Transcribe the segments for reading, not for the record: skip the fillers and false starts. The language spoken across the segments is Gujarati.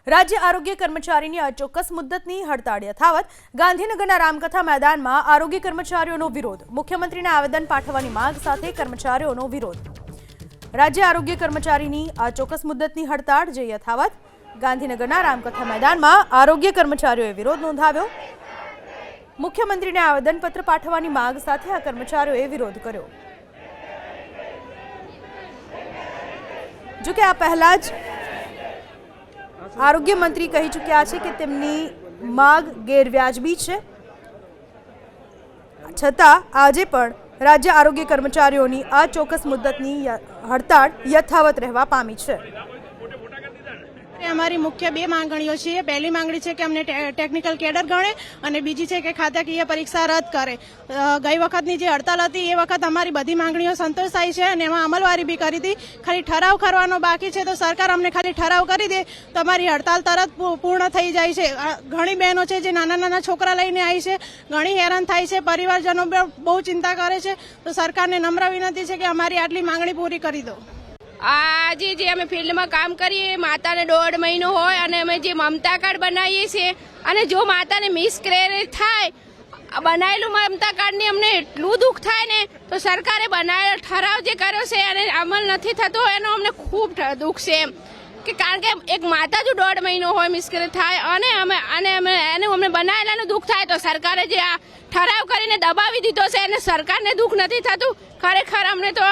राज्य आरोग्य कर्मचारीની અચોક્કસ મુદ્દતની હડતાળ યથાવત। ગાંધીનગરના રામકથા મેદાનમાં આરોગ્ય કર્મચારીઓનો વિરોધ। મુખ્યમંત્રીને આવેદન પાઠવવાની માંગ સાથે કર્મચારીઓનો વિરોધ। રાજ્ય આરોગ્ય કર્મચારીની અચોક્કસ મુદ્દતની હડતાળ જે યથાવત। ગાંધીનગરના રામકથા મેદાનમાં આરોગ્ય કર્મચારીઓએ વિરોધ નોંધાવ્યો। મુખ્યમંત્રીને આવેદનપત્ર પાઠવવાની માંગ સાથે આ કર્મચારીઓએ વિરોધ કર્યો। જો કે આ પહેલા જ आरोग्य मंत्री कही चुक्या है कि तेमनी मांग गैरव्याजबी है, छता आजे पण राज्य आरोग्य कर्मचारीओनी अचोक्कस मुद्दतनी हड़ताळ यथावत रहवा पामी छे। हमारी मुख्य बे मांगणीओ छे। पहली मांगणी छे कि अमने टेक्निकल केडर गणे अने बीजी छे कि खाताकीय परीक्षा रद्द करे। गई वखतनी जे हड़ताल हती ए वखत अमारी बधी मांगणीओ संतोषाई छे अने एमां अमलवारी बी करी हती। खाली ठराव करवानो बाकी छे तो सरकार अमने खाली ठराव करी दे तो अमारी हड़ताल तरत पूर्ण थई जाय छे। घणी बहनों छे जे नाना नाना छोकरा लईने आई छे, घणी हैरान थाय छे, परिवारजनो बहु चिंता करे छे। तो सरकारने नम्र विनंती छे कि अमारी आटली मांगणी पूरी करी दो। આજે જે અમે ફિલ્ડમાં કામ કરીએ માતાને 1.5 મહિનો હોય અને અમે જે મમતા કાર્ડ બનાવીએ છીએ અને જો માતાને મિસકેરેજ થાય બનાવેલું મમતા કાર્ડની અમને એટલું દુઃખ થાય ને તો સરકારે બનાવેલો ઠરાવ જે કર્યો છે અને અમલ નથી થતો એનો અમને ખૂબ દુઃખ છે એમ કે કારણ કે એક માતા જો 1.5 મહિનો હોય મિસકેરેજ થાય અને અમને બનાવેલાનું દુઃખ થાય તો સરકારે જે આ ઠરાવ કરીને દબાવી દીધો છે એને સરકારને દુઃખ નથી થતું। ખરેખર અમને તો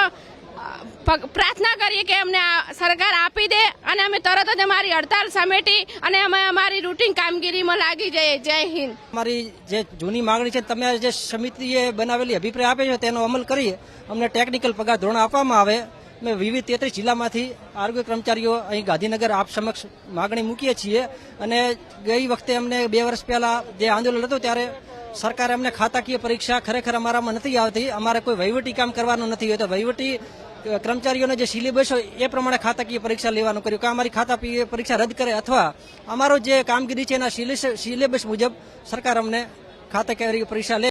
प्रार्थना करिए कि हमने सरकार आपी दे અને અમે તરત જ અમારી હડતાલ સમેટી અને અમે અમારી રૂટીન કામગીરીમાં લાગી જઈએ। જય હિન્દ। અમારી જે જૂની માંગણી છે તમે જે સમિતિએ બનાવેલી અભિપ્રાય આપે છે તેનો અમલ કરીએ, અમને ટેકનિકલ પગાર ધોરણ આપવામાં આવે। અમે વિવિધ 33 જિલ્લામાંથી આરોગ્ય કર્મચારીઓ અહીં ગાંધીનગર આપ સમક્ષ માંગણી મૂકીએ છીએ અને ગઈ વખતે અમને 2 વર્ષ પહેલા જે આંદોલન હતું ત્યારે સરકારે અમને ખાતાકીય પરીક્ષા ખરેખર અમારામાં નથી આવતી। અમારે કોઈ વહીવટી કામ કરવાનું નથી હોતું। વહીવટી કર્મચારીઓને જે સિલેબસ હોય એ પ્રમાણે ખાતાકીય પરીક્ષા લેવાનું કર્યું કે અમારી ખાતાકીય પરીક્ષા રદ કરે અથવા અમારો જે કામગીરી છે એના સિલેબસ મુજબ સરકાર અમને ખાતાકીય પરીક્ષા લે।